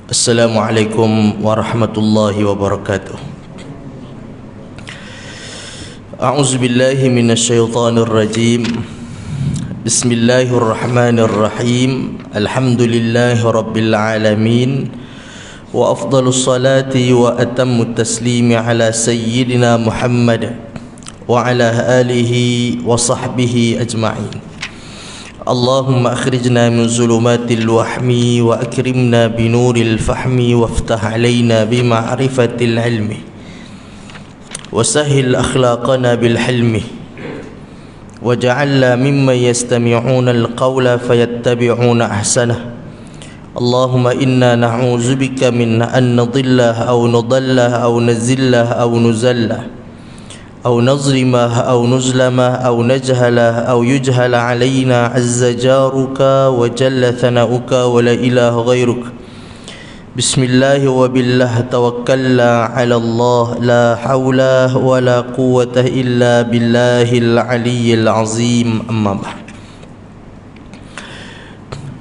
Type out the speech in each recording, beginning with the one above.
Assalamualaikum warahmatullahi wabarakatuh. A'udzubillahi minasyaitonir rajim. Bismillahirrahmanirrahim. Alhamdulillahi rabbil alamin. Wa afdalus salati wa atammut taslimi ala sayyidina Muhammad wa ala alihi wa sahbihi ajma'in. Allahumma akhrijna min zulumatil wahmi wa akrimna binuril fahmi waftah alaina bima'rifatil ilmi wa sahhil akhlaqana bil hilmi waj'alna mimman yastami'una al-qawla fayattabi'una ahsanah. Allahumma inna na'udzubika min an nadhilla aw nudalla aw nazilla aw nuzalla أو نظلمه أو نظلمه أو نجهله أو يجهل علينا عز جارك وجل ثناؤك ولا إله غيرك. بسم الله وبالله توكلنا على الله لا حول ولا قوة إلا بالله العلي العظيم. أما بعد.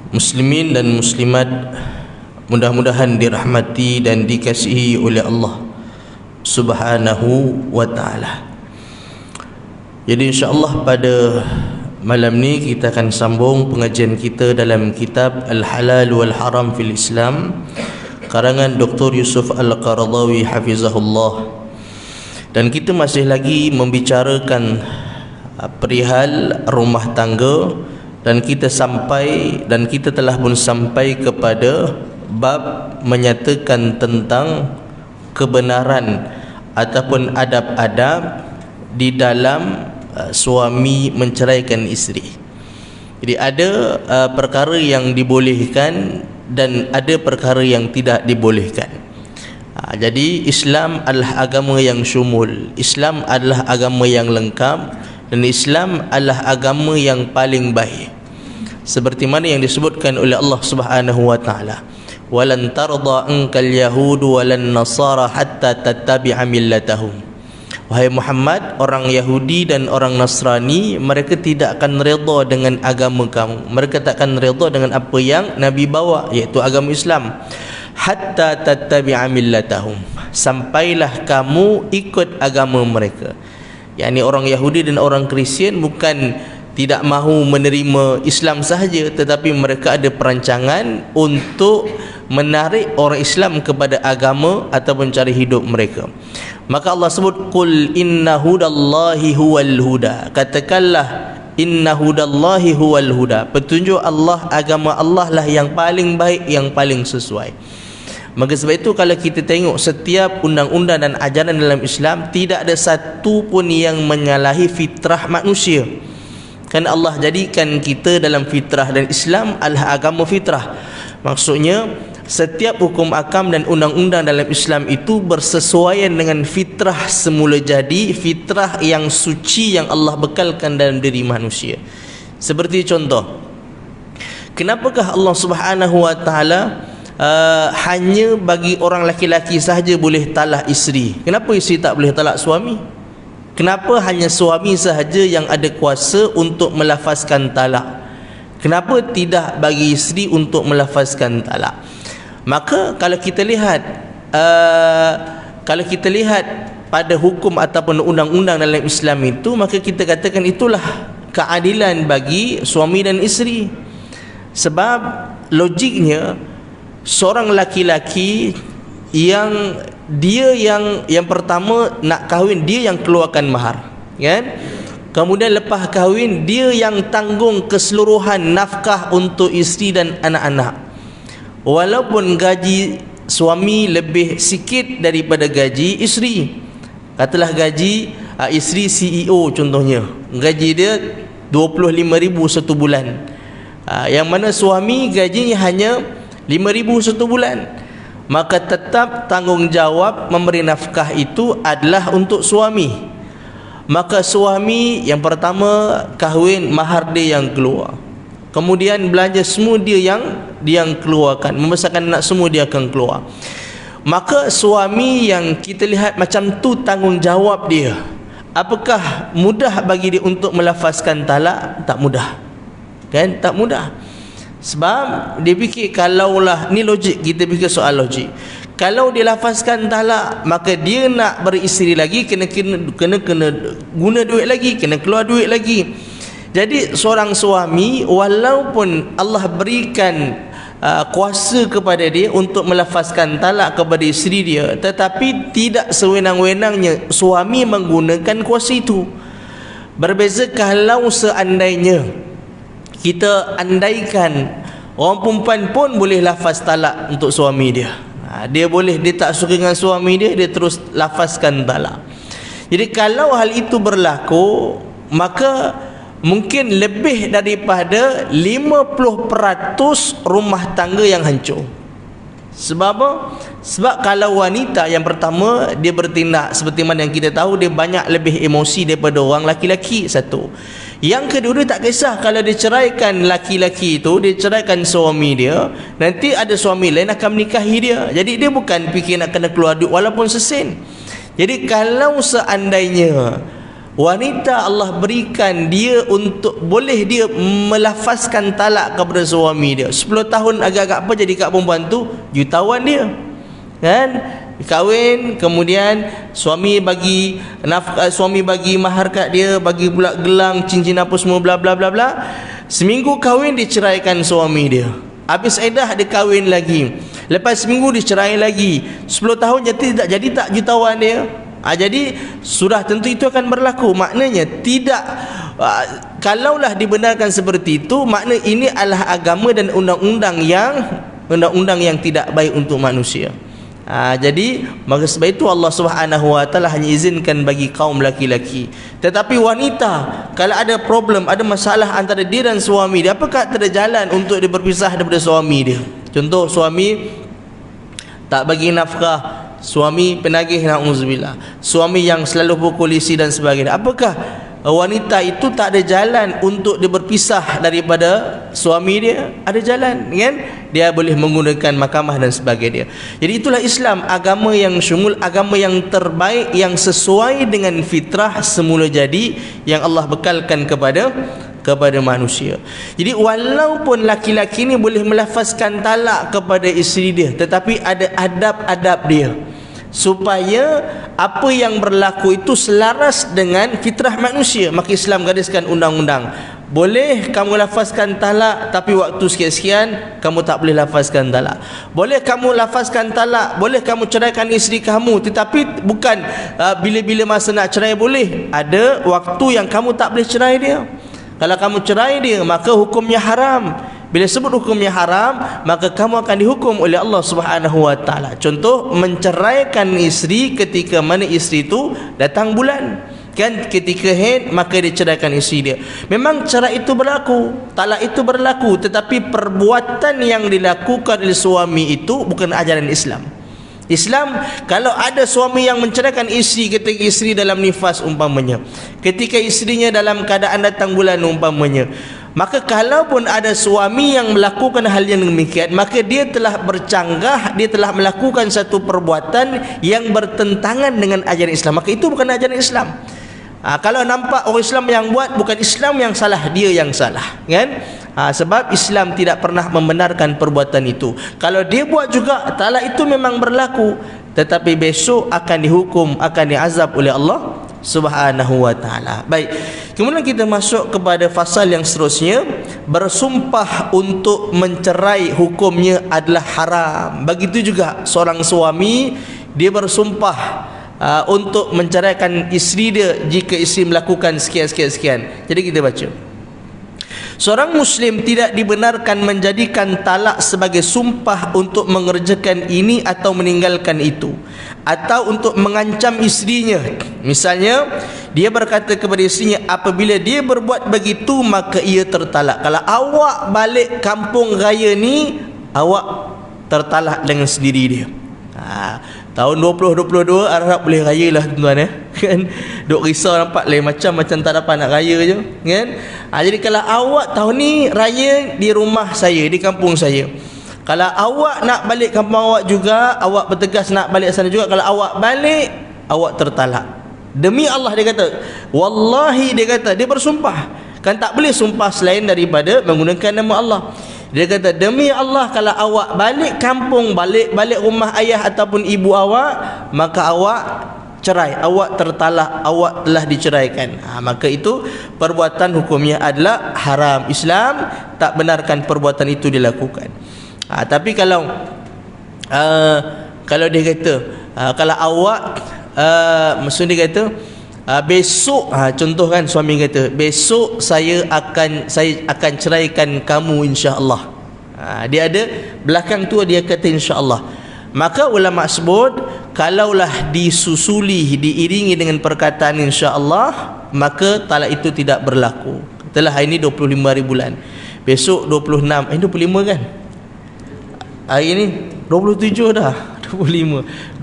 Muslimin dan muslimat, mudah-mudahan dirahmati dan dikasihi oleh Allah Subhanahu wa ta'ala. Jadi insyaAllah pada malam ni kita akan sambung pengajian kita dalam kitab Al-Halal wal-Haram fil Islam, karangan Dr. Yusuf Al-Qaradawi hafizahullah. Dan kita masih lagi membicarakan perihal rumah tangga, dan kita telah pun sampai kepada bab menyatakan tentang kebenaran ataupun adab-adab di dalam suami menceraikan isteri. Jadi ada perkara yang dibolehkan dan ada perkara yang tidak dibolehkan. Jadi Islam adalah agama yang syumul, Islam adalah agama yang lengkap, dan Islam adalah agama yang paling baik. Seperti mana yang disebutkan oleh Allah Subhanahu wa taala, walan tarda ankal yahudu walan nasara hatta tattabi'a millatahum. Wahai Muhammad, orang Yahudi dan orang Nasrani mereka tidak akan redha dengan agama kamu, mereka tak akan redha dengan apa yang Nabi bawa, iaitu agama Islam. Hatta tattabi'a millatahum, sampailah kamu ikut agama mereka. yakni orang Yahudi dan orang Kristian bukan tidak mahu menerima Islam sahaja, tetapi mereka ada perancangan untuk menarik orang Islam kepada agama ataupun cara hidup mereka. Maka Allah sebut qul inna hudallahi huwal huda, katakanlah inna hudallahi huwal huda, petunjuk Allah, agama Allah lah yang paling baik, yang paling sesuai. Maka sebab itu kalau kita tengok setiap undang-undang dan ajaran dalam Islam, tidak ada satu pun yang menyalahi fitrah manusia. Kan Allah jadikan kita dalam fitrah, dan Islam adalah agama fitrah. Maksudnya setiap hukum akam dan undang-undang dalam Islam itu bersesuaian dengan fitrah semula jadi, fitrah yang suci yang Allah bekalkan dalam diri manusia. Seperti contoh, kenapakah Allah Subhanahu wa taala hanya bagi orang laki-laki sahaja boleh talak isteri? Kenapa isteri tak boleh talak suami? Kenapa hanya suami sahaja yang ada kuasa untuk melafazkan talak? Kenapa tidak bagi isteri untuk melafazkan talak? Maka kalau kita lihat pada hukum ataupun undang-undang dalam Islam itu, maka kita katakan itulah keadilan bagi suami dan isteri. Sebab logiknya seorang laki-laki yang pertama nak kahwin, dia yang keluarkan mahar, kan? Kemudian lepas kahwin, dia yang tanggung keseluruhan nafkah untuk isteri dan anak-anak. Walaupun gaji suami lebih sikit daripada gaji isteri. Katalah gaji isteri CEO contohnya, gaji dia 25,000 satu bulan, yang mana suami gajinya hanya 5,000 satu bulan. Maka tetap tanggungjawab memberi nafkah itu adalah untuk suami. Maka suami yang pertama kahwin, mahar dia yang keluar, kemudian belanja semua dia yang keluarkan, membesarkan anak semua dia akan keluar. Maka suami yang kita lihat macam tu tanggungjawab dia, apakah mudah bagi dia untuk melafazkan talak? Tak mudah, kan? Tak mudah. Sebab dia fikir, kalaulah ni logik, kita fikir soal logik, kalau dia lafazkan talak, maka dia nak beristeri lagi kena guna duit lagi, kena keluar duit lagi. Jadi seorang suami, walaupun Allah berikan kuasa kepada dia untuk melafazkan talak kepada isteri dia, tetapi tidak sewenang-wenangnya suami menggunakan kuasa itu. Berbeza kalau seandainya kita andaikan orang perempuan pun boleh lafaz talak untuk suami dia, dia tak suka dengan suami dia, dia terus lafazkan talak. Jadi kalau hal itu berlaku, maka mungkin lebih daripada 50% rumah tangga yang hancur. Sebab apa? Sebab kalau wanita yang pertama, dia bertindak seperti mana yang kita tahu, dia banyak lebih emosi daripada orang laki-laki, satu. Yang kedua, dia tak kisah kalau dia ceraikan laki-laki itu, dia ceraikan suami dia, nanti ada suami lain akan menikahi dia. Jadi dia bukan fikir nak kena keluar duit walaupun sesen. Jadi kalau seandainya wanita Allah berikan dia untuk boleh dia melafazkan talak kepada suami dia, 10 tahun agak-agak apa jadi kat perempuan tu, jutawan dia, kan? Kahwin, kemudian suami bagi suami bagi mahar kat dia, bagi pula gelang, cincin apa semua, bla bla bla bla. Seminggu kahwin, diceraikan suami dia. Habis iddah, dia kahwin lagi. Lepas seminggu dicerai lagi. 10 tahun jadi tak jutawan dia. Jadi sudah tentu itu akan berlaku. Maknanya tidak, kalaulah dibenarkan seperti itu, makna ini adalah agama dan undang-undang yang tidak baik untuk manusia. Jadi maka sebab itu Allah Subhanahu Wa Taala hanya izinkan bagi kaum laki-laki. Tetapi wanita kalau ada problem, ada masalah antara dia dan suami dia, apakah ada jalan untuk dia berpisah daripada suami dia? Contoh, suami tak bagi nafkah, suami penagih, na'udzubillah, suami yang selalu pukul isteri dan sebagainya. Apakah wanita itu tak ada jalan untuk dia berpisah daripada suami dia? Ada jalan, kan? Dia boleh menggunakan mahkamah dan sebagainya. Jadi itulah Islam, agama yang syumul, agama yang terbaik, yang sesuai dengan fitrah semula jadi yang Allah bekalkan kepada manusia. Jadi walaupun laki-laki ni boleh melafazkan talak kepada isteri dia, tetapi ada adab-adab dia supaya apa yang berlaku itu selaras dengan fitrah manusia. Maka Islam gariskan undang-undang. Boleh kamu lafazkan talak, tapi waktu sekian-sekian kamu tak boleh lafazkan talak. Boleh kamu lafazkan talak, boleh kamu ceraikan isteri kamu, tetapi bukan bila-bila masa nak cerai boleh. Ada waktu yang kamu tak boleh cerai dia. Kalau kamu cerai dia, maka hukumnya haram. Bila sebut hukumnya haram, maka kamu akan dihukum oleh Allah Subhanahu Wa Taala. Contoh, menceraikan isteri ketika mana isteri itu datang bulan, kan? Ketika haid, maka dia ceraikan isteri dia. Memang cerai itu berlaku, talak itu berlaku, tetapi perbuatan yang dilakukan oleh suami itu bukan ajaran Islam. Islam, kalau ada suami yang menceraikan isteri ketika isteri dalam nifas umpamanya, ketika isterinya dalam keadaan datang bulan umpamanya, maka kalaupun ada suami yang melakukan hal yang demikian, maka dia telah bercanggah, dia telah melakukan satu perbuatan yang bertentangan dengan ajaran Islam. Maka itu bukan ajaran Islam. Kalau nampak orang Islam yang buat, bukan Islam yang salah, dia yang salah, kan? Sebab Islam tidak pernah membenarkan perbuatan itu. Kalau dia buat juga, talak itu memang berlaku, tetapi besok akan dihukum, akan diazab oleh Allah Subhanahu Wa Taala. Baik, kemudian kita masuk kepada fasal yang seterusnya. Bersumpah untuk mencerai hukumnya adalah haram. Begitu juga seorang suami, dia bersumpah untuk menceraikan isteri dia jika isteri melakukan sekian. Jadi kita baca, seorang Muslim tidak dibenarkan menjadikan talak sebagai sumpah untuk mengerjakan ini atau meninggalkan itu, atau untuk mengancam isterinya. Misalnya, dia berkata kepada isterinya, apabila dia berbuat begitu maka ia tertalak. Kalau awak balik kampung raya ni, awak tertalak dengan sendiri dia. Tahun 2022 harap boleh raya lah tuan-tuan, kan? Duk risau nampak lain macam tak dapat nak raya je, kan? Jadi kalau awak tahun ni raya di rumah saya, di kampung saya, kalau awak nak balik kampung awak juga, awak bertegas nak balik sana juga, kalau awak balik, awak tertalak. Demi Allah, dia kata, wallahi, dia kata, dia bersumpah, kan tak boleh sumpah selain daripada menggunakan nama Allah. Dia kata, demi Allah, kalau awak balik kampung, balik rumah ayah ataupun ibu awak, maka awak cerai, awak tertalak, awak telah diceraikan. Maka itu perbuatan hukumnya adalah haram. Islam tak benarkan perbuatan itu dilakukan. Tapi kalau dia kata, kalau awak maksud dia kata, besok, contoh kan, suami kata, besok saya akan ceraikan kamu insya-Allah. Dia ada belakang tu dia kata insya-Allah. Maka ulama sebut, kalaulah disusuli, diiringi dengan perkataan insya-Allah, maka talak itu tidak berlaku. Katalah hari ini 25 hari bulan, besok 26, 25 kan? Hari ini 27 dah. 27,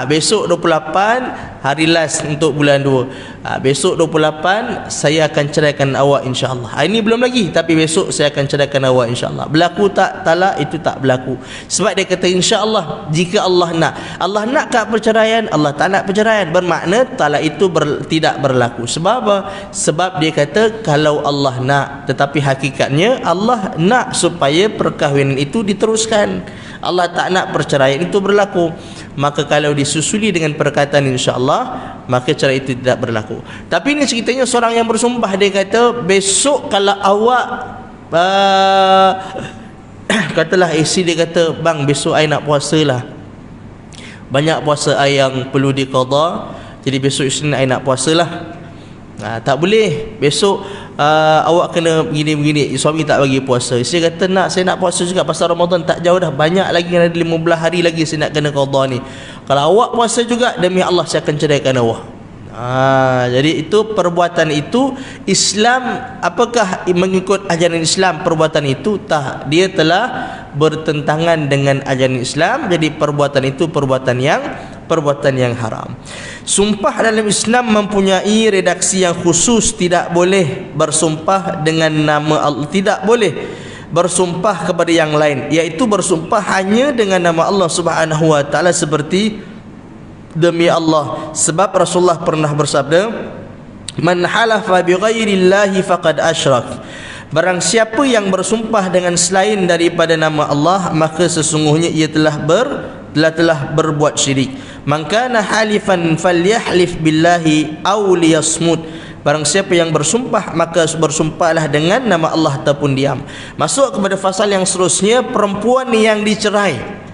besok 28 hari last untuk bulan 2. Besok 28 saya akan ceraikan awak insya-Allah. Hari ini belum lagi, tapi besok saya akan ceraikan awak insya-Allah. Berlaku tak talak? Itu tak berlaku. Sebab dia kata insya-Allah, jika Allah nak. Allah nak kat perceraian, Allah tak nak perceraian, bermakna talak itu tidak berlaku. Sebab apa? Sebab dia kata kalau Allah nak, tetapi hakikatnya Allah nak supaya perkahwinan itu diteruskan. Allah tak nak perceraian itu berlaku. Maka kalau disusuli dengan perkataan insya-Allah, maka cerai itu tidak berlaku. Tapi ini ceritanya seorang yang bersumpah, dia kata, besok kalau awak katalah isteri dia kata, bang, besok I nak puasa lah, banyak puasa I yang perlu diqada, jadi besok isteri I nak puasa lah. Tak boleh, besok awak kena begini-begini, suami tak bagi puasa. Isteri kata saya nak puasa juga pasal Ramadan tak jauh dah, banyak lagi, ada 15 hari lagi saya nak kena qada ni. Kalau awak puasa juga, demi Allah saya akan ceraikan awak. Jadi itu perbuatan itu Islam, apakah mengikut ajaran Islam perbuatan itu? Tak, dia telah bertentangan dengan ajaran Islam. Jadi perbuatan itu perbuatan yang haram. Sumpah dalam Islam mempunyai redaksi yang khusus. Tidak boleh bersumpah dengan nama Allah, tidak boleh bersumpah kepada yang lain, iaitu bersumpah hanya dengan nama Allah Subhanahu wa taala, seperti demi Allah. Sebab Rasulullah pernah bersabda, man halafa bi ghairillahi faqad asyrak. Barang siapa yang bersumpah dengan selain daripada nama Allah, maka sesungguhnya ia telah berbuat syirik. Man kana halifan falyahlif billahi aw liyasmut. Barang siapa yang bersumpah, maka bersumpahlah dengan nama Allah ataupun diam. Masuk kepada fasal yang seterusnya, perempuan yang dicerai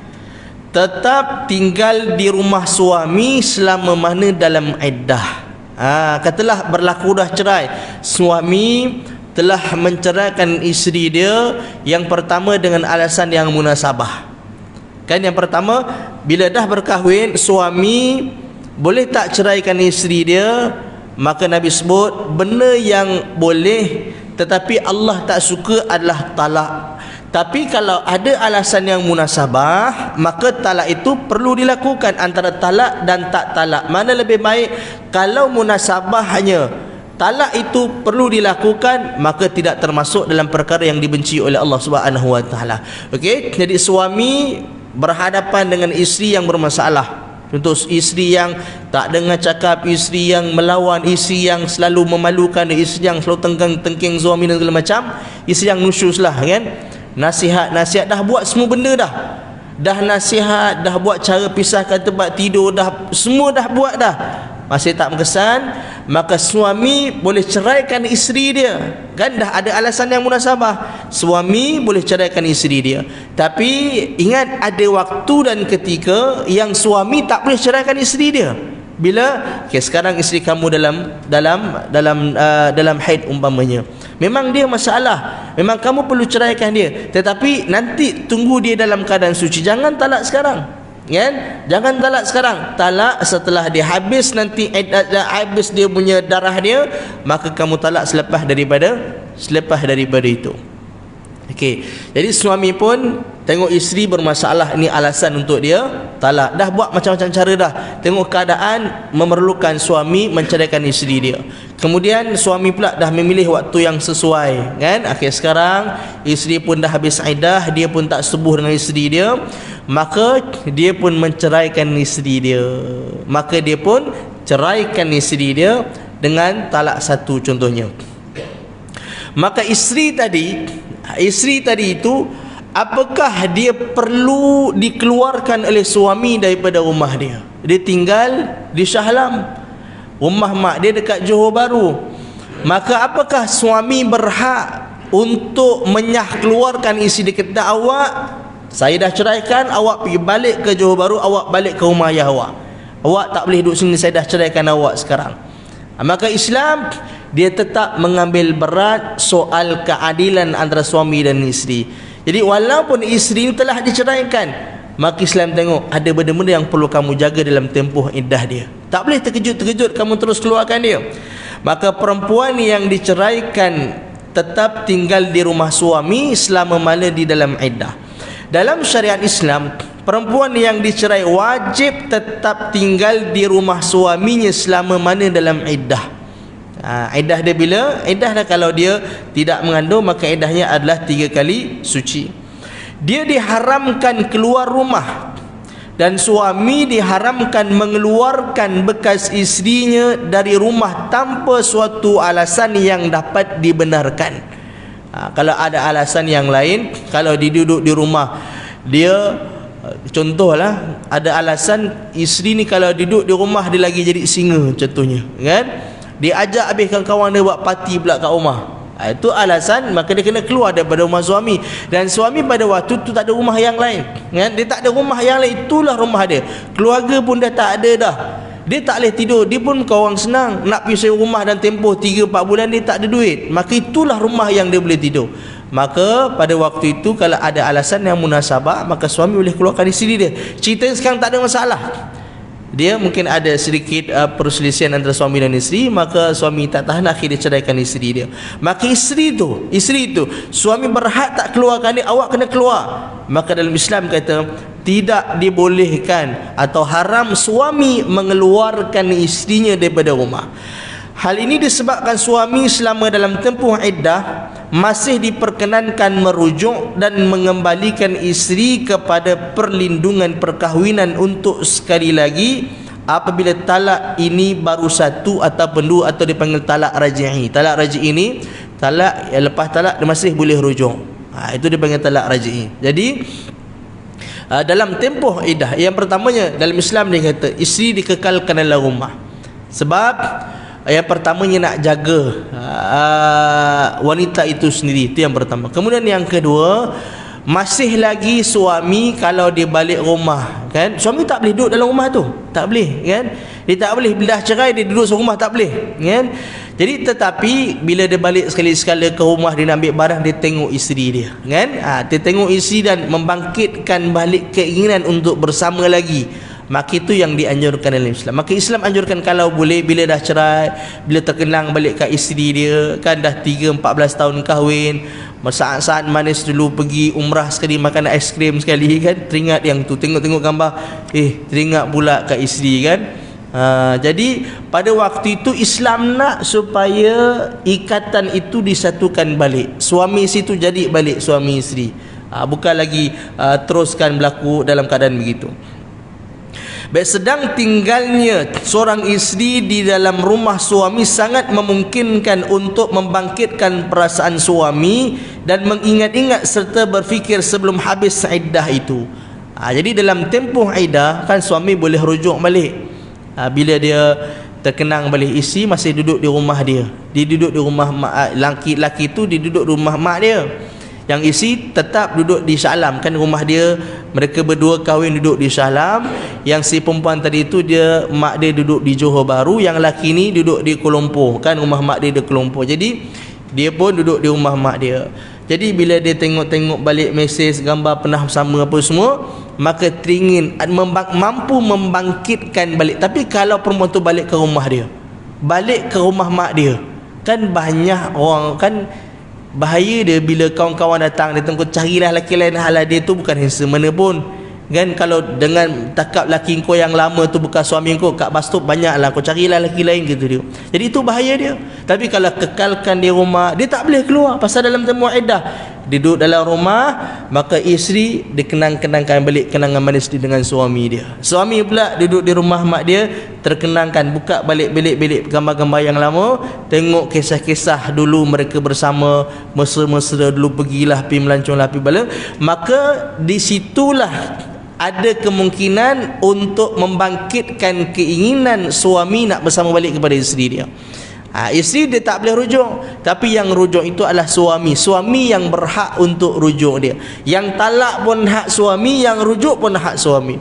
tetap tinggal di rumah suami selama mana dalam iddah. Katalah berlaku dah cerai, suami telah menceraikan isteri dia yang pertama dengan alasan yang munasabah. Kan yang pertama, bila dah berkahwin, suami boleh tak ceraikan isteri dia? Maka Nabi sebut benda yang boleh tetapi Allah tak suka adalah talak. Tapi kalau ada alasan yang munasabah, maka talak itu perlu dilakukan. Antara talak dan tak talak, mana lebih baik? Kalau munasabah hanya talak itu perlu dilakukan, maka tidak termasuk dalam perkara yang dibenci oleh Allah Subhanahu wa taala. Okey, jadi suami berhadapan dengan isteri yang bermasalah. Contoh, isteri yang tak dengar cakap, isteri yang melawan, isteri yang selalu memalukan, isteri yang selalu tengking suami dan segala macam, isteri yang nusyus lah kan. Nasihat dah buat semua benda dah nasihat, dah buat cara pisahkan tempat tidur, dah semua dah buat dah, masih tak berkesan, maka suami boleh ceraikan isteri dia. Kan dah ada alasan yang munasabah, suami boleh ceraikan isteri dia. Tapi ingat, ada waktu dan ketika yang suami tak boleh ceraikan isteri dia. Bila sekarang isteri kamu dalam haid umpamanya, memang dia masalah, memang kamu perlu ceraikan dia, tetapi nanti tunggu dia dalam keadaan suci. Jangan talak sekarang, kan? Jangan talak sekarang, talak setelah dia habis, nanti habis dia punya darah dia, maka kamu talak selepas daripada itu. Okey, jadi suami pun tengok isteri bermasalah, ini alasan untuk dia talak. Dah buat macam-macam cara dah, tengok keadaan memerlukan suami menceraikan isteri dia. Kemudian suami pula dah memilih waktu yang sesuai, kan? Okey, sekarang isteri pun dah habis iddah, dia pun tak setubuh dengan isteri dia, maka dia pun menceraikan isteri dia. Maka dia pun ceraikan isteri dia dengan talak satu contohnya. Maka isteri tadi itu, apakah dia perlu dikeluarkan oleh suami daripada rumah dia? Dia tinggal di Shah Alam, rumah mak dia dekat Johor Bahru. Maka apakah suami berhak untuk keluarkan isteri dia? Kata, awak, saya dah ceraikan, awak pergi balik ke Johor Bahru, awak balik ke rumah ayah awak. Awak tak boleh duduk sini, saya dah ceraikan awak sekarang. Maka Islam, dia tetap mengambil berat soal keadilan antara suami dan isteri. Jadi walaupun isteri ini telah diceraikan, maka Islam tengok ada benda-benda yang perlu kamu jaga dalam tempoh iddah dia. Tak boleh terkejut-terkejut kamu terus keluarkan dia. Maka perempuan yang diceraikan tetap tinggal di rumah suami selama mana di dalam iddah. Dalam syariat Islam, perempuan yang dicerai wajib tetap tinggal di rumah suaminya selama mana dalam iddah. Iddah dia bila? Iddah dah, kalau dia tidak mengandung, maka iddahnya adalah 3 kali suci. Dia diharamkan keluar rumah, dan suami diharamkan mengeluarkan bekas isterinya dari rumah tanpa suatu alasan yang dapat dibenarkan. Kalau ada alasan yang lain, kalau dia duduk di rumah dia, contohlah ada alasan isteri ni kalau duduk di rumah dia lagi jadi singa contohnya, kan? Dia ajak habiskan kawan dia buat parti pula kat rumah. Itu alasan, maka dia kena keluar daripada rumah suami. Dan suami pada waktu tu tak ada rumah yang lain, kan? Dia tak ada rumah yang lain, itulah rumah dia. Keluarga pun dah tak ada dah. dia tak boleh tidur, dia pun bukan orang senang, nak pergi sewa rumah dan tempoh 3-4 bulan dia tak ada duit, maka itulah rumah yang dia boleh tidur. Maka pada waktu itu kalau ada alasan yang munasabah, maka suami boleh keluarkan isteri dia. Cerita sekarang tak ada masalah, dia mungkin ada sedikit perselisihan antara suami dan isteri, maka suami tak tahan, akhirnya ceraikan isteri dia. Maka isteri itu suami berhak tak keluarkan dia, awak kena keluar. Maka dalam Islam kata tidak dibolehkan atau haram suami mengeluarkan isterinya daripada rumah. Hal ini disebabkan suami selama dalam tempoh iddah masih diperkenankan merujuk dan mengembalikan isteri kepada perlindungan perkahwinan untuk sekali lagi apabila talak ini baru satu ataupun dua, atau dipanggil talak raj'i. Talak raj'i ini talak lepas talak dia masih boleh rujuk. Itu dipanggil talak raj'i. Jadi dalam tempoh iddah, yang pertamanya dalam Islam dia kata isteri dikekalkan dalam rumah. Sebab yang pertamanya nak jaga wanita itu sendiri, itu yang pertama. Kemudian yang kedua, masih lagi suami kalau dia balik rumah, kan, suami tak boleh duduk dalam rumah tu, tak boleh, kan, dia tak boleh, bila dah cerai dia duduk serumah tak boleh, kan. Jadi tetapi bila dia balik sekali-sekala ke rumah, dia nak ambil barang, dia tengok isteri dia, kan, dia tengok isteri dan membangkitkan balik keinginan untuk bersama lagi, maka itu yang dianjurkan dalam Islam. Maka Islam anjurkan kalau boleh bila dah cerai, bila terkenang balik kat isteri dia, kan dah 3-14 tahun kahwin, saat-saat manis dulu, pergi umrah sekali, makan aiskrim sekali, kan, teringat yang tu, tengok-tengok gambar, teringat pula kat isteri, kan. Jadi pada waktu itu Islam nak supaya ikatan itu disatukan balik, suami situ jadi balik suami isteri, bukan lagi teruskan berlaku dalam keadaan begitu. Baik, sedang tinggalnya seorang isteri di dalam rumah suami sangat memungkinkan untuk membangkitkan perasaan suami dan mengingat-ingat serta berfikir sebelum habis iddah itu. Jadi dalam tempoh iddah kan suami boleh rujuk balik. Bila dia terkenang balik, isteri masih duduk di rumah dia. Dia duduk di rumah mak, laki-laki tu dia duduk di rumah mak dia. Yang isteri tetap duduk di Shah Alam, kan rumah dia, mereka berdua kahwin duduk di Shah Alam. Yang si perempuan tadi tu dia, mak dia duduk di Johor Bahru, yang laki ni duduk di Kuala Lumpur, kan rumah mak dia di Kuala Lumpur. Jadi dia pun duduk di rumah mak dia. Jadi bila dia tengok-tengok balik mesej, gambar pernah bersama apa semua, maka teringin mampu membangkitkan balik. Tapi kalau perempuan tu balik ke rumah dia, balik ke rumah mak dia, kan banyak orang, kan bahaya dia bila kawan-kawan datang, dia tengok carilah lelaki lain, hala dia tu bukan handsome mana pun, kan. Kalau dengan takap lelaki kau yang lama tu bukan suami kau, kat bus stop banyaklah, kau carilah lelaki lain gitu dia. Jadi itu bahaya dia. Tapi kalau kekalkan di rumah, dia tak boleh keluar pasal dalam tempoh iddah, dia duduk dalam rumah, maka isteri dikenang-kenangkan balik kenangan manis dia dengan suami dia. Suami pula duduk di rumah mak dia, terkenangkan, buka balik belik-belik gambar-gambar yang lama, tengok kisah-kisah dulu mereka bersama, mesra-mesra dulu, pergilah pergi melanconglah pergi bala. Maka disitulah ada kemungkinan untuk membangkitkan keinginan suami nak bersama balik kepada isteri dia. Isteri dia tak boleh rujuk, tapi yang rujuk itu adalah suami. Suami yang berhak untuk rujuk dia. Yang talak pun hak suami, yang rujuk pun hak suami.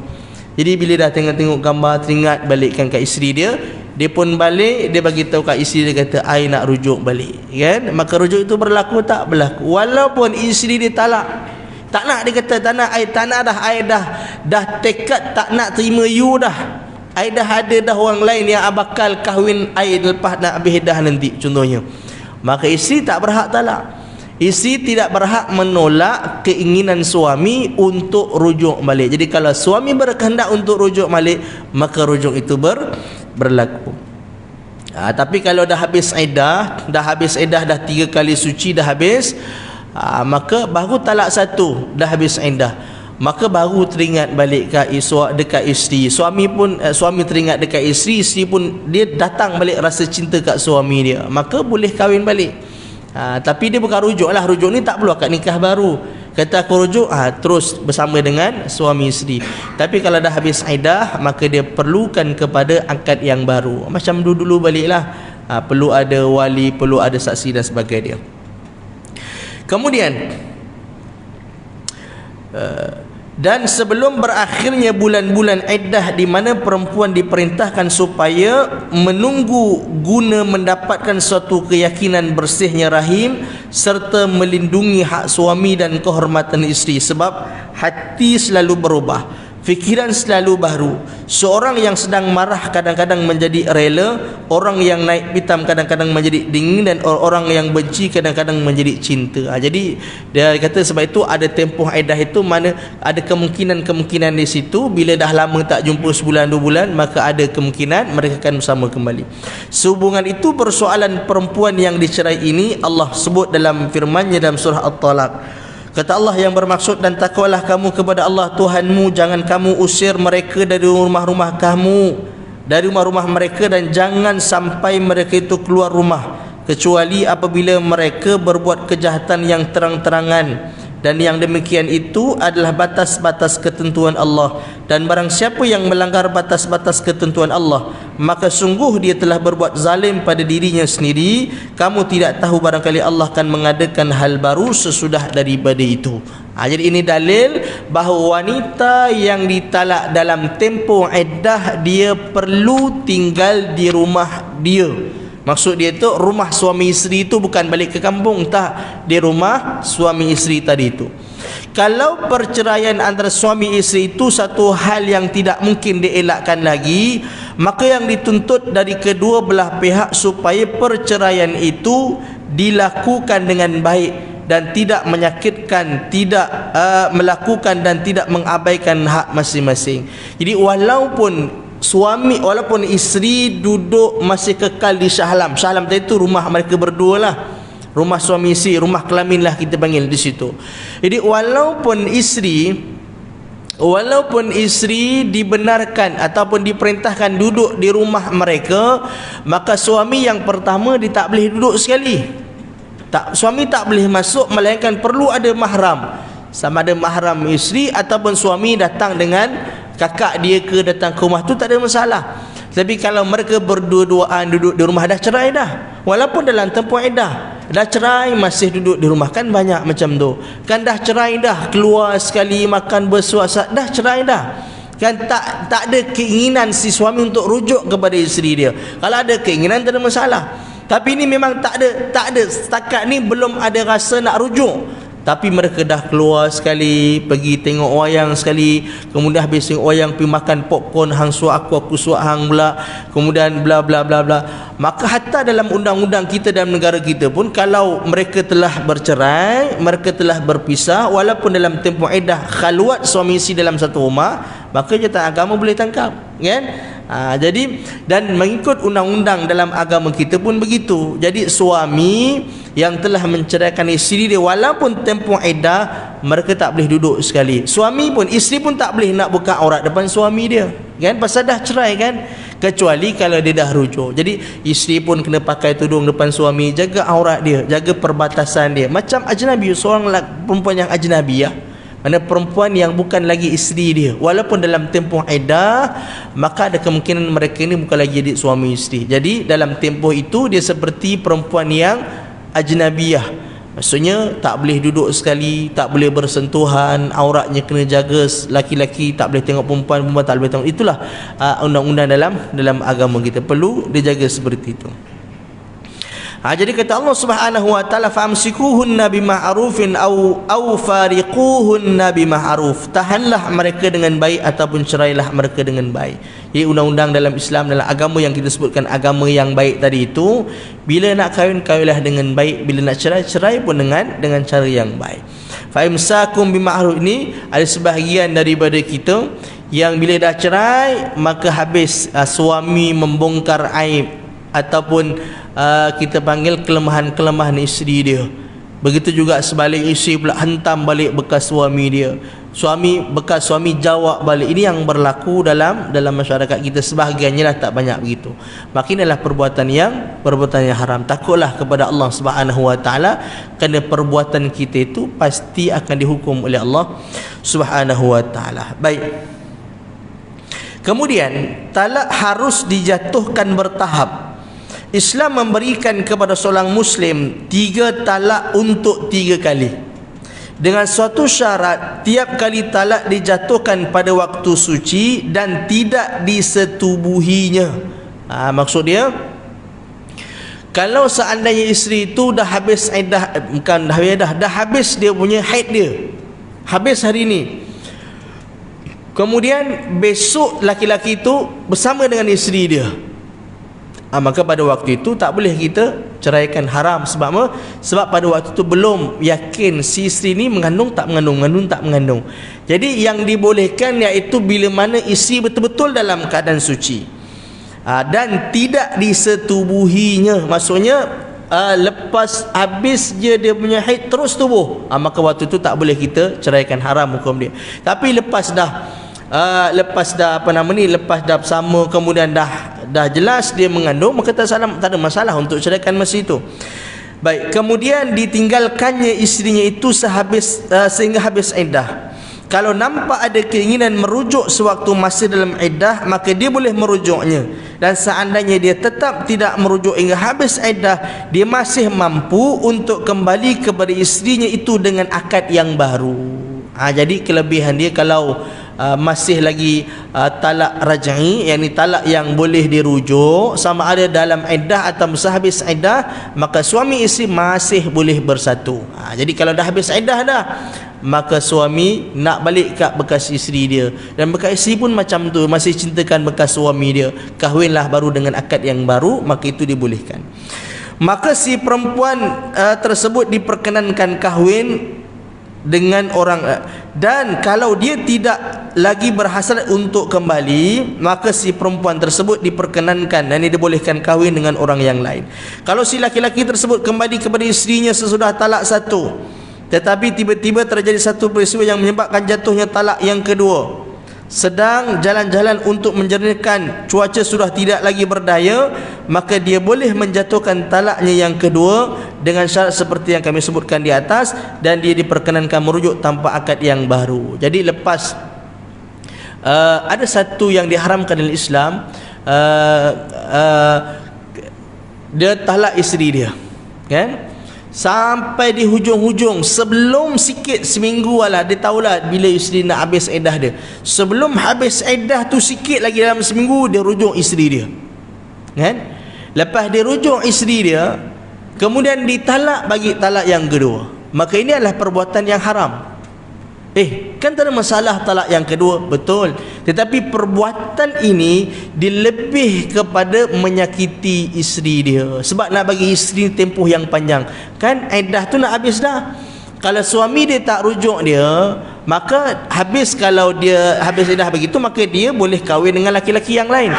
Jadi bila dah tengok-tengok gambar, teringat balikkan kat isteri dia, dia pun balik, dia bagi tahu kat isteri dia, kata I nak rujuk balik, kan. Maka rujuk itu berlaku tak? Berlaku. Walaupun isteri dia talak, tak nak, dia kata tak nak, I tak nak dah, I dah tekad tak nak terima you dah, I dah ada dah orang lain yang bakal kahwin I lepas nak habis iddah nanti, contohnya. Maka isteri tak berhak talak. Isteri tidak berhak menolak keinginan suami untuk rujuk balik. Jadi kalau suami berkehendak untuk rujuk balik, maka rujuk itu berlaku. Tapi kalau dah habis iddah, dah 3 kali suci dah habis, maka baru talak satu, dah habis iddah, maka baru teringat balik dekat isteri. Suami pun suami teringat dekat isteri, isteri pun dia datang balik rasa cinta kat suami dia, maka boleh kahwin balik. Tapi dia bukan rujuk lah. Rujuk ni tak perlu akad nikah baru. Kata aku rujuk, terus bersama dengan suami isteri. Tapi kalau dah habis iddah, maka dia perlukan kepada akad yang baru. Macam dulu-dulu baliklah. Perlu ada wali, perlu ada saksi dan sebagainya. Kemudian Dan sebelum berakhirnya bulan-bulan iddah di mana perempuan diperintahkan supaya menunggu guna mendapatkan suatu keyakinan bersihnya rahim serta melindungi hak suami dan kehormatan isteri, sebab hati selalu berubah, fikiran selalu baru. Seorang yang sedang marah kadang-kadang menjadi rela, orang yang naik pitam kadang-kadang menjadi dingin, dan orang yang benci kadang-kadang menjadi cinta. Jadi dia kata sebab itu ada tempoh iddah itu, mana ada kemungkinan di situ bila dah lama tak jumpa sebulan 2 bulan, maka ada kemungkinan mereka akan bersama kembali. Sehubungan itu persoalan perempuan yang dicerai ini Allah sebut dalam firman-Nya dalam surah At-Talaq. Kata Allah yang bermaksud, dan takwalah kamu kepada Allah Tuhanmu, jangan kamu usir mereka dari rumah-rumah kamu, dari rumah-rumah mereka, dan jangan sampai mereka itu keluar rumah kecuali apabila mereka berbuat kejahatan yang terang-terangan, dan yang demikian itu adalah batas-batas ketentuan Allah. Dan barang siapa yang melanggar batas-batas ketentuan Allah, maka sungguh dia telah berbuat zalim pada dirinya sendiri. Kamu tidak tahu barangkali Allah akan mengadakan hal baru sesudah daripada itu. Jadi ini dalil bahawa wanita yang ditalak dalam tempoh iddah, dia perlu tinggal di rumah dia. Maksud dia tu rumah suami isteri itu bukan balik ke kampung, tak, di rumah suami isteri tadi itu. Kalau perceraian antara suami isteri itu satu hal yang tidak mungkin dielakkan lagi, maka yang dituntut dari kedua belah pihak supaya perceraian itu dilakukan dengan baik dan tidak menyakitkan, tidak melakukan dan tidak mengabaikan hak masing-masing. Jadi walaupun isteri duduk masih kekal di Shahlam. Shahlam tadi itu rumah mereka berdua lah, rumah suami isteri, rumah kelamin lah kita panggil di situ. Jadi walaupun isteri dibenarkan ataupun diperintahkan duduk di rumah mereka, maka suami yang pertama dia tak boleh duduk sekali. Suami tak boleh masuk melainkan perlu ada mahram. Sama ada mahram isteri ataupun suami datang dengan kakak dia ke datang ke rumah tu, tak ada masalah. Tapi kalau mereka berdua-duaan duduk di rumah, dah cerai dah, walaupun dalam tempoh iddah, dah cerai masih duduk di rumah, kan banyak macam tu. Kan dah cerai dah, keluar sekali makan bersuasat, dah cerai dah. Kan tak ada keinginan si suami untuk rujuk kepada isteri dia. Kalau ada keinginan tak ada masalah. Tapi ini memang tak ada setakat ni belum ada rasa nak rujuk. Tapi mereka dah keluar sekali, pergi tengok wayang sekali, kemudian habis tengok wayang pergi makan popcorn, hang suak aku suak hang pula, kemudian bla bla bla bla. Maka hatta dalam undang-undang kita dalam negara kita pun, kalau mereka telah bercerai, mereka telah berpisah, walaupun dalam tempoh iddah khalwat suami isteri dalam satu rumah, maka jawatan agama boleh tangkap, kan? Jadi dan mengikut undang-undang dalam agama kita pun begitu. Jadi suami yang telah menceraikan isteri dia walaupun tempoh iddah, mereka tak boleh duduk sekali. Suami pun, isteri pun tak boleh nak buka aurat depan suami dia, kan? Pasal dah cerai, kan? Kecuali kalau dia dah rujuk. Jadi isteri pun kena pakai tudung depan suami, jaga aurat dia, jaga perbatasan dia. Macam ajnabi, seorang perempuan yang ajnabi, mana perempuan yang bukan lagi isteri dia, walaupun dalam tempoh iddah, maka ada kemungkinan mereka ini bukan lagi adik suami isteri. Jadi dalam tempoh itu dia seperti perempuan yang ajnabiyah. Maksudnya tak boleh duduk sekali, tak boleh bersentuhan, auratnya kena jaga. Laki-laki tak boleh tengok perempuan, perempuan tak boleh tengok. Itulah undang-undang dalam agama kita, perlu dijaga seperti itu. Jadi kata Allah Subhanahu wa taala, famsikuhunna bima'rufin au fariquhunna bima'ruf. Tahanlah mereka dengan baik ataupun cerailah mereka dengan baik. Jadi undang-undang dalam Islam, dalam agama yang kita sebutkan agama yang baik tadi itu, bila nak kahwin, kahwinlah dengan baik, bila nak cerai, cerai pun dengan cara yang baik. Fa imsakum bima'ruf, ini ada sebahagian daripada kita yang bila dah cerai maka habis suami membongkar aib ataupun kita panggil kelemahan-kelemahan isteri dia. Begitu juga sebalik, isteri pula hentam balik bekas suami dia, bekas suami jawab balik. Ini yang berlaku dalam masyarakat kita, sebahagiannya lah, tak banyak begitu. Maka inilah perbuatan yang haram. Takutlah kepada Allah Subhanahu wa taala, kerana perbuatan kita itu pasti akan dihukum oleh Allah Subhanahu wa taala. Baik. Kemudian talak harus dijatuhkan bertahap. Islam memberikan kepada seorang Muslim 3 talak untuk 3 kali. dengan suatu syarat, tiap kali talak dijatuhkan pada waktu suci dan tidak disetubuhinya. Maksud dia, kalau seandainya isteri itu dah habis iddah, bukan dah habis dia punya haid dia, habis hari ini, kemudian besok laki-laki itu bersama dengan isteri dia, maka pada waktu itu tak boleh kita ceraikan, haram. Sebab apa? Sebab pada waktu itu belum yakin si isteri ni mengandung tak mengandung, tak mengandung. Jadi yang dibolehkan iaitu bila mana isteri betul-betul dalam keadaan suci, dan tidak disetubuhinya. Maksudnya lepas habis dia punya haid terus tubuh, maka waktu itu tak boleh kita ceraikan, haram hukum dia. Tapi lepas dah lepas dah bersama, kemudian dah jelas dia mengandung, maka tak ada masalah untuk ceraikan masa itu. Baik, kemudian ditinggalkannya isterinya itu sehingga habis iddah. Kalau nampak ada keinginan merujuk sewaktu masih dalam iddah, maka dia boleh merujuknya. Dan seandainya dia tetap tidak merujuk hingga habis iddah, dia masih mampu untuk kembali kepada isterinya itu dengan akad yang baru. Jadi kelebihan dia kalau masih lagi talak raj'i, yakni talak yang boleh dirujuk, sama ada dalam iddah atau habis iddah, maka suami isteri masih boleh bersatu. Jadi kalau dah habis iddah dah, maka suami nak balik kat bekas isteri dia, dan bekas isteri pun macam tu, masih cintakan bekas suami dia, kahwinlah baru dengan akad yang baru, maka itu dibolehkan. Maka si perempuan tersebut diperkenankan kahwin dengan orang, dan kalau dia tidak lagi berhasrat untuk kembali, maka si perempuan tersebut diperkenankan dan dibolehkan kahwin dengan orang yang lain. Kalau si laki-laki tersebut kembali kepada isterinya sesudah talak satu, tetapi tiba-tiba terjadi satu peristiwa yang menyebabkan jatuhnya talak yang kedua, sedang jalan-jalan untuk menjernihkan, cuaca sudah tidak lagi berdaya, maka dia boleh menjatuhkan talaknya yang kedua dengan syarat seperti yang kami sebutkan di atas, dan dia diperkenankan merujuk tanpa akad yang baru. Jadi lepas ada satu yang diharamkan dalam Islam, dia talak isteri dia, kan? Sampai di hujung-hujung, sebelum sikit seminggu lah, dia tahulah bila isteri nak habis iddah dia. Sebelum habis iddah tu sikit lagi, dalam seminggu dia rujuk isteri dia, kan? Lepas dia rujuk isteri dia, kemudian ditalak, bagi talak yang kedua, maka ini adalah perbuatan yang haram. Kan tak ada masalah talak yang kedua, betul, tetapi perbuatan ini dilebih kepada menyakiti isteri dia, sebab nak bagi isteri tempoh yang panjang, kan? Iddah tu nak habis dah. Kalau suami dia tak rujuk dia, maka habis, kalau dia habis iddah begitu, maka dia boleh kahwin dengan laki-laki yang lain.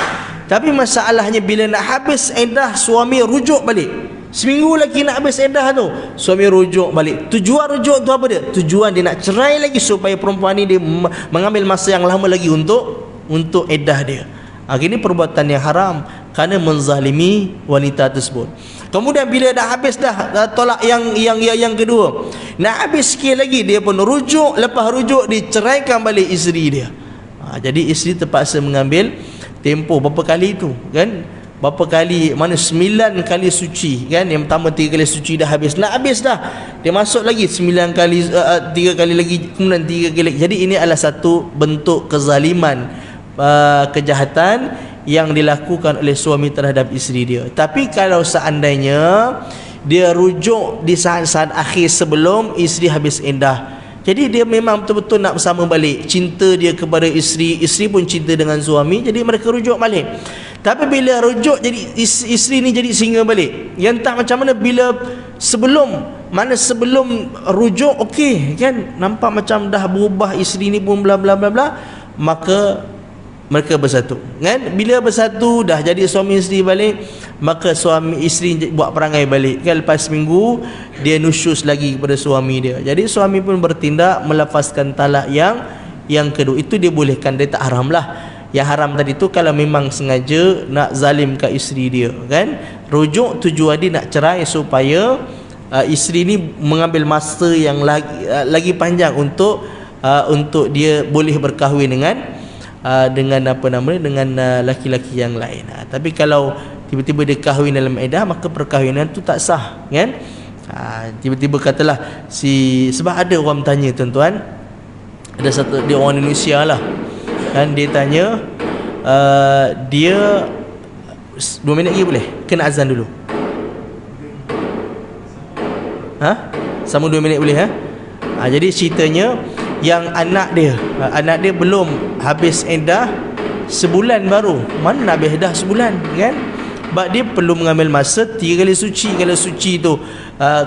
Tapi masalahnya bila nak habis iddah, suami rujuk balik, seminggu lagi nak habis iddah tu, suami rujuk balik. Tujuan rujuk tu apa dia? Tujuan dia nak cerai lagi, supaya perempuan ni dia mengambil masa yang lama lagi untuk iddah dia. Ini perbuatan yang haram kerana menzalimi wanita tersebut. Kemudian bila dah habis dah tolak yang kedua, nak habis sikit lagi, dia pun rujuk. Lepas rujuk, diceraikan balik isteri dia. Jadi isteri terpaksa mengambil tempoh berapa kali tu, kan? Berapa kali, mana 9 kali suci, kan? Yang pertama 3 kali suci dah habis, nak habis dah, dia masuk lagi 9 kali, 3 kali lagi, kemudian 3 kali lagi. Jadi ini adalah satu bentuk kezaliman, kejahatan yang dilakukan oleh suami terhadap isteri dia. Tapi kalau seandainya dia rujuk di saat-saat akhir sebelum isteri habis iddah, jadi dia memang betul-betul nak bersama balik, cinta dia kepada isteri, isteri pun cinta dengan suami, jadi mereka rujuk balik. Tapi bila rujuk, jadi isteri ni jadi singa balik. Yang tak macam mana bila sebelum rujuk, okey, kan? Nampak macam dah berubah isteri ni pun bla bla bla bla, maka mereka bersatu, kan? Bila bersatu dah jadi suami isteri balik, maka suami isteri buat perangai balik, kan? Lepas seminggu dia nusyus lagi kepada suami dia. Jadi suami pun bertindak melafazkan talak yang kedua. Itu dia bolehkan, dia tak haram lah. Yang haram tadi tu kalau memang sengaja nak zalim kat isteri dia, kan? Rujuk tujuan dia nak cerai supaya isteri ni mengambil masa yang lagi panjang untuk dia boleh berkahwin dengan laki-laki yang lain. Tapi kalau tiba-tiba dia kahwin dalam iddah, maka perkahwinan tu tak sah, kan? Tiba-tiba katalah sebab ada orang tanya tuan-tuan, ada satu dia orang Indonesia lah kan, dia tanya dia 2 minit lagi boleh? Kena azan dulu. Sama 2 minit boleh? Jadi ceritanya yang anak dia belum habis iddah sebulan baru. Mana nak habis iddah sebulan kan? Sebab dia perlu mengambil masa 3 kali suci. Kalau suci tu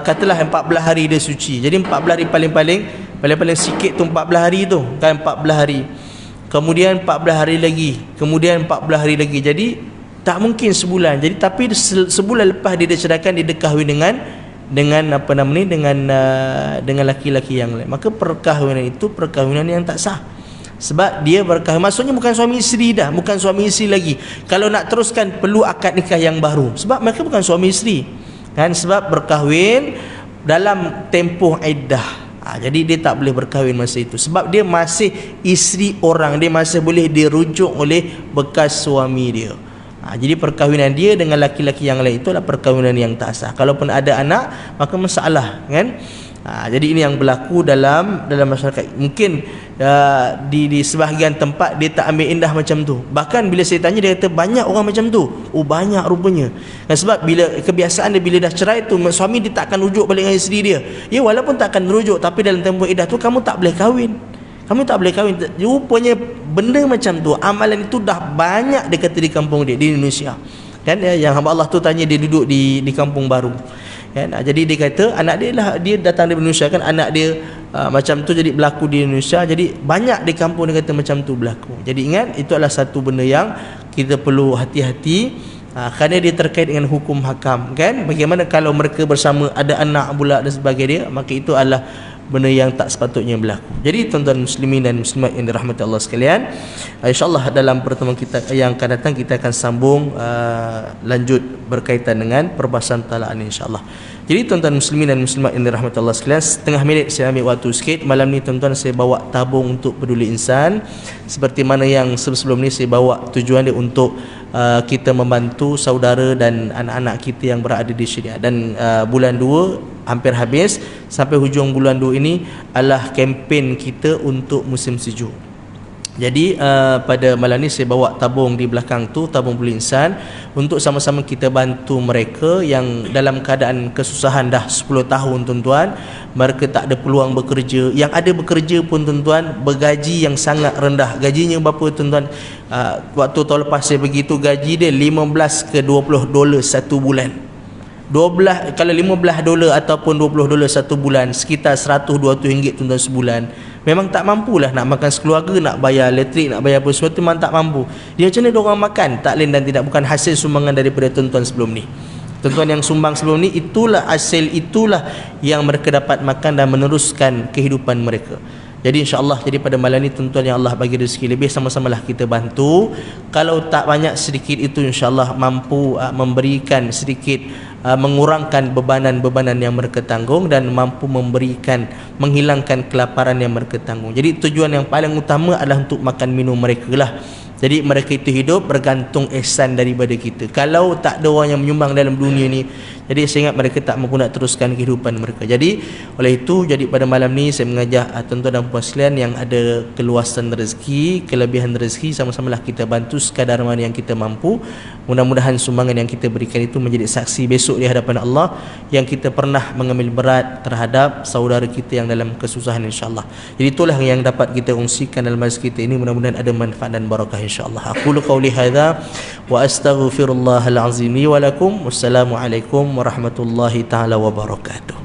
katalah 14 hari dia suci. Jadi 14 hari paling sikit tu 14 hari tu kan, 14 hari. Kemudian 14 hari lagi, kemudian 14 hari lagi. Jadi tak mungkin sebulan. Jadi tapi sebulan lepas dia diceraikan, dia kahwin dengan apa nama ni, dengan laki-laki yang lain. Maka perkahwinan itu perkahwinan yang tak sah. Sebab dia berkahwin, maksudnya bukan suami isteri dah, bukan suami isteri lagi. Kalau nak teruskan perlu akad nikah yang baru. Sebab mereka bukan suami isteri. Kan, sebab berkahwin dalam tempoh iddah. Jadi dia tak boleh berkahwin masa itu. Sebab dia masih isteri orang, dia masih boleh dirujuk oleh bekas suami dia. Jadi perkahwinan dia dengan laki-laki yang lain itulah perkahwinan yang tak sah. Kalaupun ada anak, maka masalah kan. Jadi ini yang berlaku dalam masyarakat. Mungkin di sebahagian tempat dia tak ambil indah macam tu. Bahkan bila saya tanya, dia kata banyak orang macam tu. Oh, banyak rupanya. Dan sebab bila kebiasaan dia, bila dah cerai tu, suami dia tak akan rujuk balik dengan isteri dia. Ya, walaupun tak akan rujuk, tapi dalam tempoh iddah tu kamu tak boleh kahwin. Kamu tak boleh kahwin. Rupanya benda macam tu, amalan itu dah banyak dia kata di kampung dia, di Indonesia. Kan, yang hamba Allah tu tanya, dia duduk di kampung baru. Kan, jadi dia kata anak dia lah, dia datang dari Indonesia kan, anak dia macam tu jadi berlaku di Indonesia. Jadi banyak di kampung dia kata macam tu berlaku. Jadi ingat, itu adalah satu benda yang kita perlu hati-hati, kerana dia terkait dengan hukum hakam kan. Bagaimana kalau mereka bersama ada anak pula dan sebagainya, maka itu adalah benda yang tak sepatutnya berlaku. Jadi tuan-tuan muslimin dan muslimat yang dirahmati Allah sekalian, insya-Allah dalam pertemuan kita yang akan datang kita akan sambung lanjut berkaitan dengan perbahasan talak ini insya-Allah. Jadi tuan-tuan muslimin dan muslimat yang dirahmati Allah sekalian, setengah minit saya ambil waktu sikit. Malam ni tuan-tuan saya bawa tabung untuk peduli insan, seperti mana yang sebelum ni saya bawa tujuan dia untuk kita membantu saudara dan anak-anak kita yang berada di Syria. Dan bulan 2 hampir habis, sampai hujung bulan 2 ini adalah kempen kita untuk musim sejuk. Jadi pada malam ni saya bawa tabung di belakang tu, tabung peduli insan, untuk sama-sama kita bantu mereka yang dalam keadaan kesusahan dah 10 tahun tuan-tuan. Mereka tak ada peluang bekerja. Yang ada bekerja pun tuan-tuan, bergaji yang sangat rendah. Gajinya berapa tuan-tuan? Waktu tahun lepas saya pergi tu, gaji dia 15 ke 20 dolar satu bulan. 12, kalau 15 dolar ataupun 20 dolar satu bulan, sekitar 100-200 ringgit tuan-tuan sebulan. Memang tak mampulah nak makan sekeluarga, nak bayar elektrik, nak bayar apa semua tu, memang tak mampu. Dia macam mana diorang makan? Tak lain dan tidak bukan hasil sumbangan daripada tuan-tuan sebelum ni. Tuan-tuan yang sumbang sebelum ni, itulah hasil, itulah yang mereka dapat makan dan meneruskan kehidupan mereka. Jadi insya-Allah, jadi pada malam ni tuan-tuan yang Allah bagi rezeki lebih, sama-samalah kita bantu. Kalau tak banyak, sedikit itu insya-Allah mampu memberikan sedikit, mengurangkan bebanan-bebanan yang mereka tanggung, dan mampu memberikan, menghilangkan kelaparan yang mereka tanggung. Jadi tujuan yang paling utama adalah untuk makan minum mereka lah. Jadi mereka itu hidup bergantung ihsan daripada kita. Kalau tak ada orang yang menyumbang dalam dunia ni, jadi saya ingat mereka tak mampu nak teruskan kehidupan mereka. Jadi oleh itu, jadi pada malam ni saya mengajak tuan-tuan dan puan sekalian yang ada keluasan rezeki, kelebihan rezeki, sama-samalah kita bantu sekadar mana yang kita mampu. Mudah-mudahan sumbangan yang kita berikan itu menjadi saksi besok di hadapan Allah yang kita pernah mengambil berat terhadap saudara kita yang dalam kesusahan insya-Allah. Jadi itulah yang dapat kita kongsikan dalam majlis kita ini. Mudah-mudahan ada manfaat dan barakah insya-Allah. Aqulu qauli hadza wa astaghfirullahal azim li wa lakum. Wassalamualaikum warahmatullahi taala wabarakatuh.